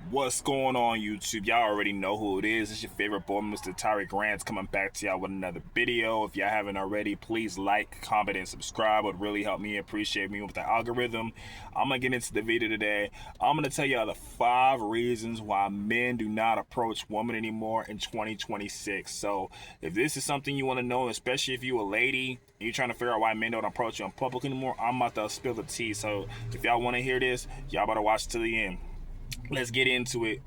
What's going on, YouTube? Y'all already know who it is. It's your favorite boy, Mr. Tyreek Rants, coming back to y'all with another video. If y'all haven't already, please like, comment, and subscribe. It would really help me, appreciate me with the algorithm. I'm going to get into the video today. I'm going to tell y'all the 5 reasons why men do not approach women anymore in 2026. So if this is something you want to know, especially if you a lady, and you're trying to figure out why men don't approach you in public anymore, I'm about to spill the tea. So if y'all want to hear this, y'all better watch till the end. Let's get into it.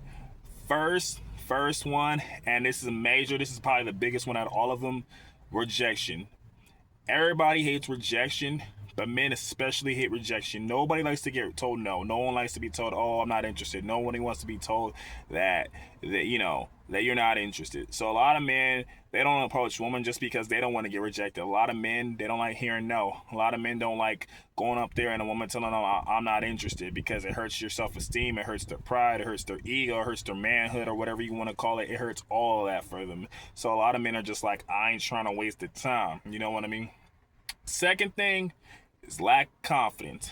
First one, and this is major. This is probably the biggest one out of all of them. Rejection. Everybody hates rejection, but men especially hate rejection. Nobody likes to get told no. No one likes to be told, "Oh, I'm not interested." Nobody wants to be told that you're not interested. So a lot of men, they don't approach women just because they don't want to get rejected. A lot of men, they don't like hearing no. A lot of men don't like going up there and a woman telling them, "I'm not interested," because it hurts your self-esteem, it hurts their pride, it hurts their ego, it hurts their manhood, or whatever you want to call it. It hurts all of that for them. So a lot of men are just like, "I ain't trying to waste the time." You know what I mean? Second thing is lack confidence.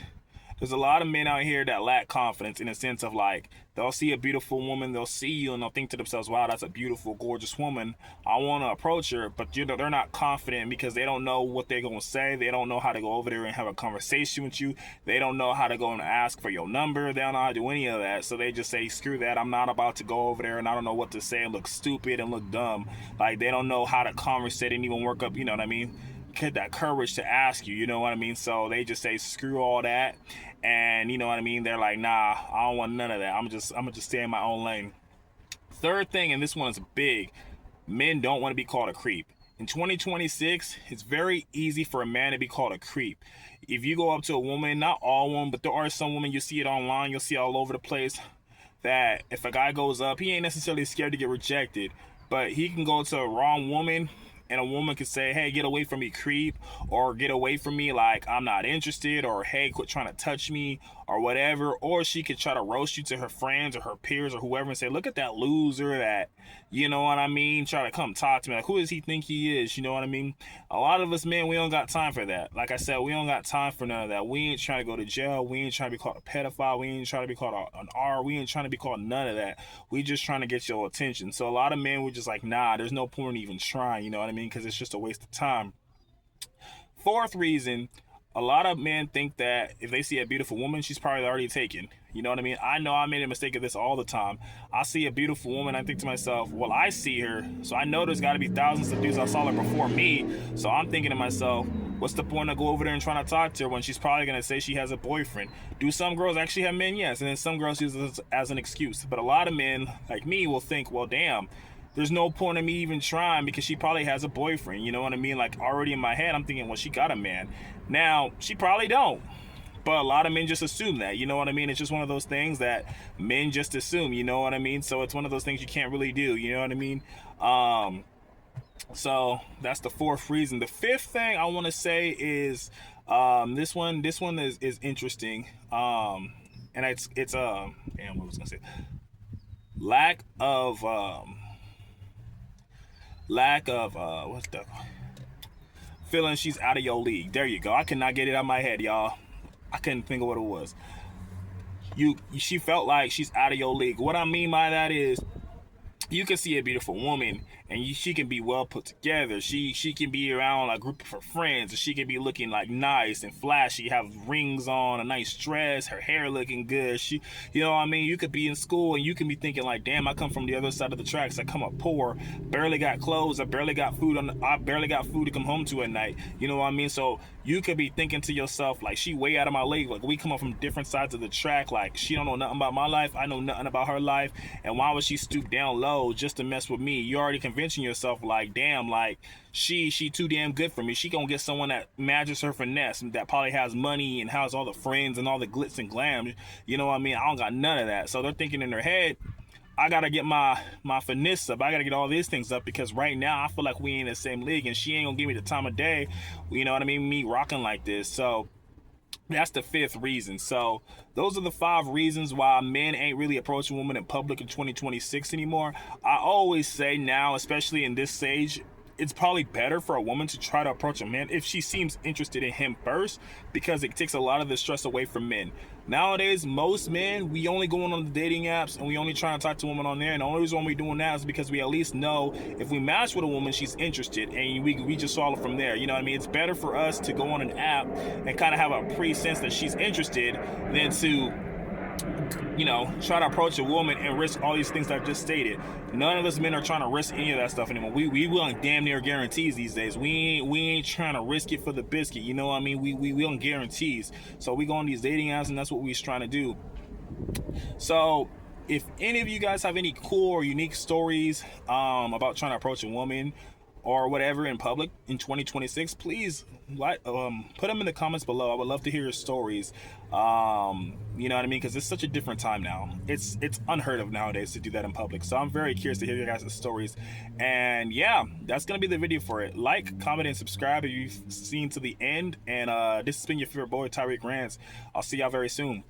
There's a lot of men out here that lack confidence in a sense of like, they'll see a beautiful woman, they'll see you, and they'll think to themselves, "Wow, that's a beautiful, gorgeous woman. I want to approach her," but they're not confident because they don't know what they're going to say. They don't know how to go over there and have a conversation with you. They don't know how to go and ask for your number. They don't know how to do any of that. So they just say, "Screw that. I'm not about to go over there, and I don't know what to say and look stupid and look dumb." Like, they don't know how to conversate and even work up, you know what I mean? Get that courage to ask you know what I mean? So they just say, "Screw all that," and you know what I mean? They're like, "Nah, I don't want none of that. I'm gonna just stay in my own lane." Third thing, and this one is big, men don't want to be called a creep. In 2026, it's very easy for a man to be called a creep. If you go up to a woman, not all women, but there are some women, you see it online, you'll see it all over the place, that if a guy goes up, he ain't necessarily scared to get rejected, but he can go to a wrong woman, and a woman could say, "Hey, get away from me, creep," or "Get away from me, like I'm not interested," or "Hey, quit trying to touch me," or whatever. Or she could try to roast you to her friends or her peers or whoever and say, "Look at that loser that," you know what I mean, try to come talk to me. Like, who does he think he is? You know what I mean? A lot of us men, we don't got time for that. Like I said, we don't got time for none of that. We ain't trying to go to jail. We ain't trying to be called a pedophile. We ain't trying to be called an R. We ain't trying to be called none of that. We just trying to get your attention. So a lot of men were just like, "Nah, there's no point in even trying," you know what I mean? Because it's just a waste of time. Fourth reason, a lot of men think that if they see a beautiful woman, she's probably already taken. You know what I mean? I know I made a mistake of this all the time. I see a beautiful woman, I think to myself, well, I see her, so I know there's got to be thousands of dudes that saw her before me. So I'm thinking to myself, what's the point of go over there and trying to talk to her when she's probably going to say she has a boyfriend? Do some girls actually have men? Yes. And then some girls use this as an excuse. But a lot of men, like me, will think, well, damn, there's no point in me even trying because she probably has a boyfriend. You know what I mean? Like, already in my head, I'm thinking, well, she got a man. Now, she probably don't. But a lot of men just assume that, you know what I mean? It's just one of those things that men just assume, you know what I mean? So it's one of those things you can't really do, you know what I mean? So that's the fourth reason. The fifth thing I want to say is this one is interesting. And it's damn, what was I gonna say? Lack of what's the feeling she's out of your league. There you go. I cannot get it out of my head, y'all. I couldn't think of what it was. She felt like she's out of your league. What I mean by that is, you can see a beautiful woman and she can be well put together. She can be around a group of her friends, and she can be looking like nice and flashy, have rings on, a nice dress, her hair looking good. She, you know what I mean? You could be in school and you can be thinking like, damn, I come from the other side of the tracks. I come up poor, barely got clothes, I barely got food to come home to at night. You know what I mean? So you could be thinking to yourself, like, she way out of my league. Like, we come up from different sides of the track. Like, she don't know nothing about my life, I know nothing about her life, and why would she stoop down low just to mess with me? You already convincing yourself like, damn, like she too damn good for me. She gonna get someone that matches her finesse, that probably has money and has all the friends and all the glitz and glam. You know what I mean? I don't got none of that. So they're thinking in their head, I gotta get my finesse up, I gotta get all these things up, because right now I feel like we ain't in the same league and she ain't gonna give me the time of day, you know what I mean, me rocking like this. So that's the fifth reason. So those are the 5 reasons why men ain't really approaching women in public in 2026 anymore. I always say now, especially in this stage, it's probably better for a woman to try to approach a man if she seems interested in him first, because it takes a lot of the stress away from men. Nowadays, most men, we only going on the dating apps and we only try to talk to women on there, and the only reason we're doing that is because we at least know if we match with a woman, she's interested, and we just follow from there. You know what I mean? It's better for us to go on an app and kind of have a pre-sense that she's interested than to, you know, try to approach a woman and risk all these things that I've just stated. None of us men are trying to risk any of that stuff anymore. We want damn near guarantees these days. We ain't trying to risk it for the biscuit. You know what I mean? We want guarantees. So we go on these dating apps, and that's what we're trying to do. So if any of you guys have any cool or unique stories about trying to approach a woman or whatever in public in 2026, please put them in the comments below. I would love to hear your stories. You know what I mean? Because it's such a different time now. It's unheard of nowadays to do that in public. So I'm very curious to hear your guys' stories. And yeah, that's gonna be the video for it. Like, comment, and subscribe if you've seen to the end. And this has been your favorite boy, Tyreek Rants. I'll see y'all very soon.